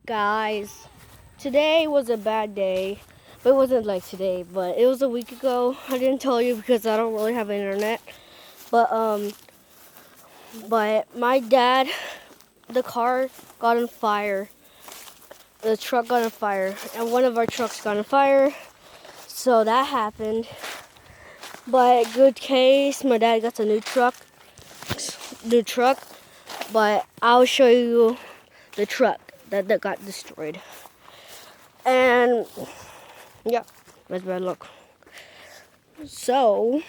Guys, today was a bad day. But it wasn't like today, but it was a week ago. I didn't tell you because I don't really have internet. But my dad, the car got on fire. The truck got on fire, and one of our trucks got on fire. So that happened. But good case, my dad got a new truck. But I'll show you the truck that got destroyed. And yeah, that's bad luck. So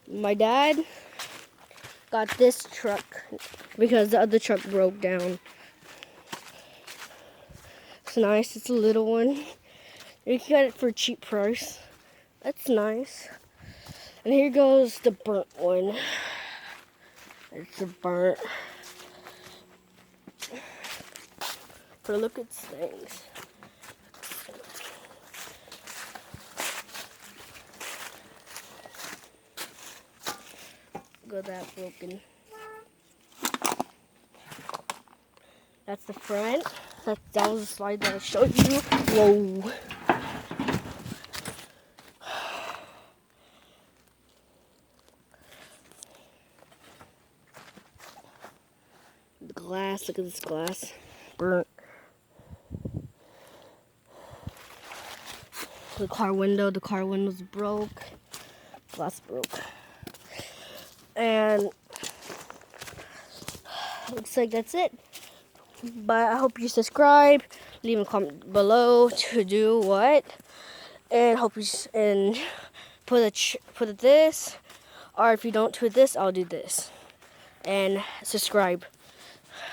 my dad got this truck because the other truck broke down. It's nice. It's a little one. You can get it for a cheap price. That's nice. And here goes the burnt one. It's a burnt. But look at things. Look at that broken. That's the front. That was the slide that I showed you. Whoa. The glass, look at this glass. Burnt. The car window's broke. Glass broke. And looks like that's it. But I hope you subscribe, leave a comment below to do what, and hope you and put this, or if you don't do this, I'll do this, and subscribe.